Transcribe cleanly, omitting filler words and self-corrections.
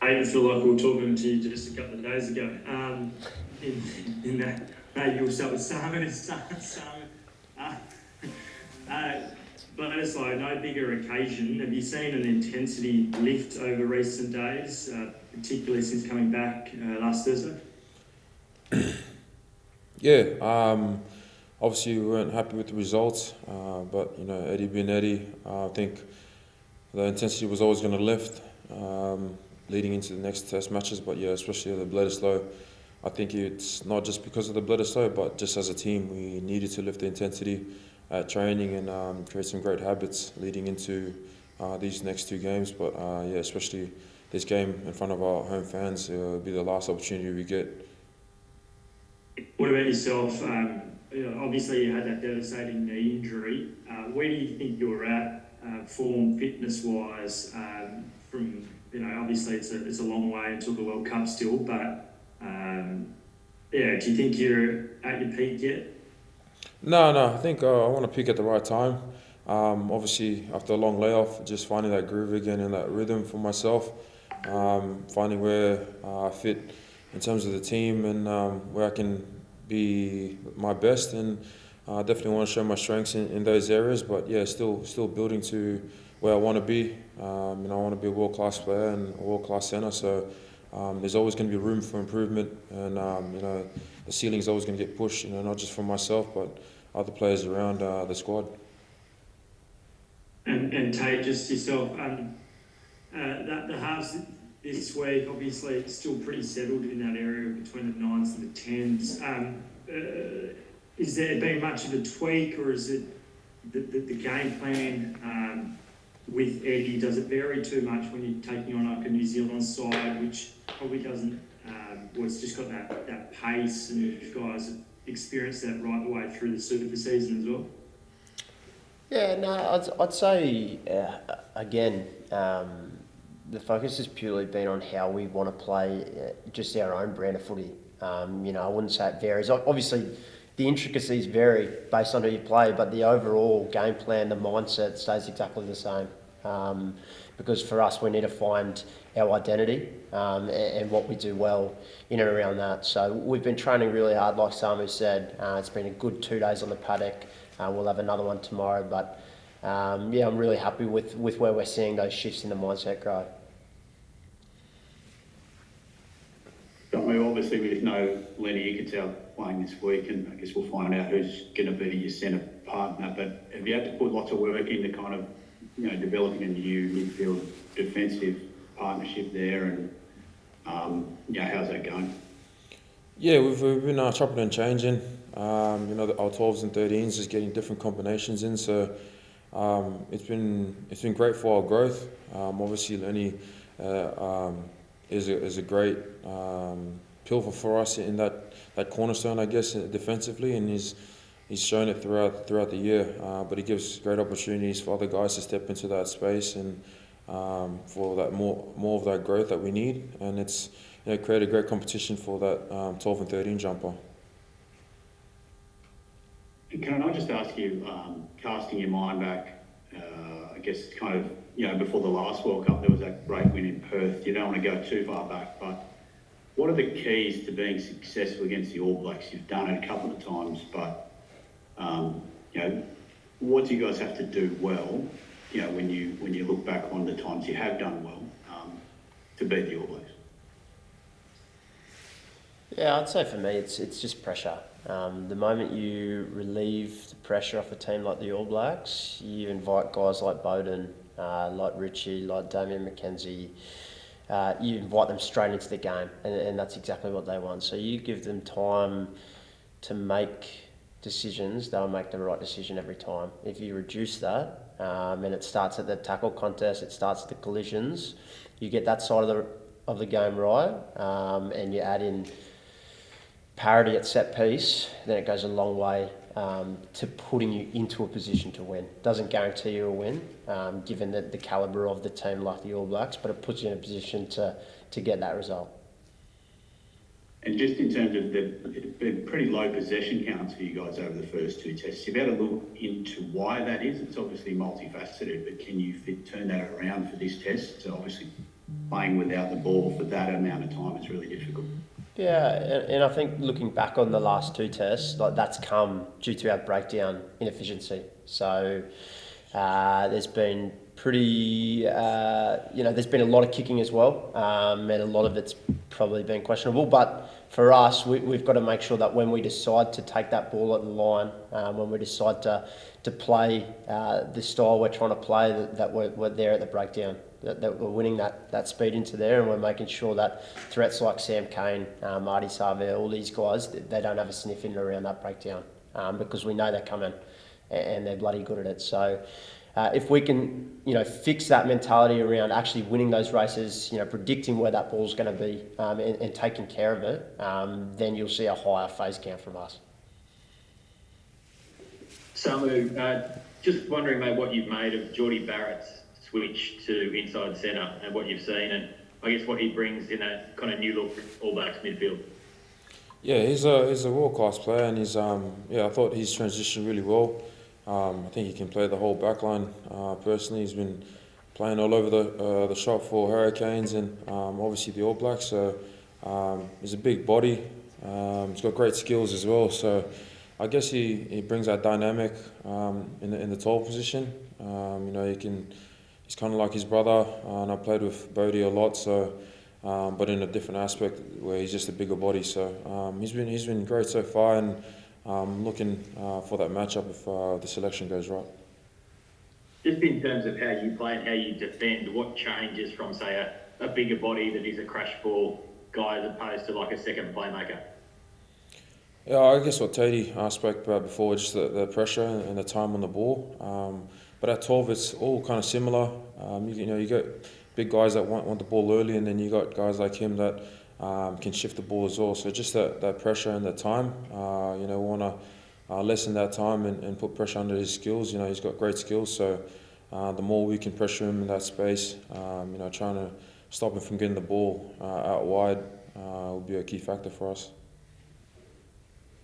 I feel like we were talking to you just a couple of days ago. In that, maybe we'll start with Samu. Bledisloe, no bigger occasion. Have you seen an intensity lift over recent days, particularly since coming back last Thursday? Yeah, obviously we weren't happy with the results, but Eddie being Eddie, I think the intensity was always going to lift leading into the next test matches. But yeah, especially the Bledisloe, I think it's not just because of the Bledisloe, but just as a team, we needed to lift the intensity at training and create some great habits leading into these next two games. But yeah, especially this game in front of our home fans, it'll be the last opportunity we get. What about yourself? Obviously, you had that devastating knee injury. Where do you think you're at, form, fitness-wise? From obviously it's a long way until the World Cup still, but do you think you're at your peak yet? No. I think I want to peak at the right time. Obviously, after a long layoff, just finding that groove again and that rhythm for myself, finding where I fit in terms of the team and where I can be my best, and I definitely want to show my strengths in those areas. But yeah, still building to where I want to be. I want to be a world-class player and a world-class centre. So there's always going to be room for improvement, and the ceiling's always going to get pushed. Not just for myself, but other players around the squad. And Tate, just yourself. The halves this week, obviously, it's still pretty settled in that area between the 9s and the 10s. Is there been much of a tweak, or is it the game plan with Eddie? Does it vary too much when you're taking on like a New Zealand side, which probably doesn't, it's just got that pace, and you guys have experienced that right the way through the Super season as well? Yeah, no, I'd say, again, the focus has purely been on how we want to play just our own brand of footy. I wouldn't say it varies. Obviously, the intricacies vary based on who you play, but the overall game plan, the mindset stays exactly the same. Because for us, we need to find our identity and what we do well in and around that. So we've been training really hard, like Samu said. It's been a good 2 days on the paddock. We'll have another one tomorrow, but I'm really happy with where we're seeing those shifts in the mindset grow. Obviously, with no Lenny Ikitau playing this week, and I guess we'll find out who's going to be your centre partner. But have you had to put lots of work into kind of, developing a new midfield defensive partnership there, and how's that going? Yeah, we've been chopping and changing. Our 12s and 13s is getting different combinations in, so it's been great for our growth. Obviously, Lenny is a great pillar for us in that cornerstone, I guess, defensively, and he's shown it throughout the year. But he gives great opportunities for other guys to step into that space and for that more of that growth that we need, and it's created great competition for that 12 and 13 jumper. And can I just ask you, casting your mind back, I guess kind of, before the last World Cup, there was that great win in Perth. You don't want to go too far back, but what are the keys to being successful against the All Blacks? You've done it a couple of times, but, what do you guys have to do well, when you look back on the times you have done well, to beat the All Blacks? Yeah, I'd say for me, it's just pressure. The moment you relieve the pressure off a team like the All Blacks, you invite guys like Bowden, like Richie, like Damien McKenzie. You invite them straight into the game, and that's exactly what they want. So you give them time to make decisions, they'll make the right decision every time. If you reduce that, and it starts at the tackle contest, it starts at the collisions, you get that side of the game right, and you add in parity at set piece, then it goes a long way to putting you into a position to win. Doesn't guarantee you a win, given the calibre of the team like the All Blacks, but it puts you in a position to get that result. And just in terms of it's been pretty low possession counts for you guys over the first 2 tests. You've had to look into why that is. It's obviously multifaceted, but can you turn that around for this test? So obviously playing without the ball for that amount of time is really difficult. Yeah, and I think looking back on the last two tests, like that's come due to our breakdown inefficiency. So there's been there's been a lot of kicking as well, and a lot of it's probably been questionable. But for us, we've got to make sure that when we decide to take that ball at the line, when we decide to play the style we're trying to play, that we're there at the breakdown. That we're winning that speed into there, and we're making sure that threats like Sam Kane, Marty Sarver, all these guys, they don't have a sniff in around that breakdown, because we know they're coming and they're bloody good at it. So if we can, fix that mentality around actually winning those races, predicting where that ball's going to be, and taking care of it, then you'll see a higher phase count from us. Samu, just wondering, mate, what you've made of Geordie Barrett's switch to inside centre and what you've seen, and I guess what he brings in that kind of new look All Blacks midfield. Yeah, he's a world class player, and he's I thought he's transitioned really well. I think he can play the whole back line. Personally, he's been playing all over the shop for Hurricanes and obviously the All Blacks. So he's a big body. He's got great skills as well. So I guess he brings that dynamic in the tall position. He's kind of like his brother, and I played with Bodie a lot. So, but in a different aspect where he's just a bigger body. So he's been great so far, and looking for that matchup if the selection goes right. Just in terms of how you play and how you defend, what changes from, say, a bigger body that is a crash ball guy as opposed to like a second playmaker? Yeah, I guess what Tate spoke about before, just the pressure and the time on the ball. But at 12, it's all kind of similar. You got big guys that want the ball early, and then you got guys like him that can shift the ball as well. So just that pressure and the time, we want to lessen that time and put pressure under his skills. He's got great skills, so the more we can pressure him in that space, trying to stop him from getting the ball out wide will be a key factor for us.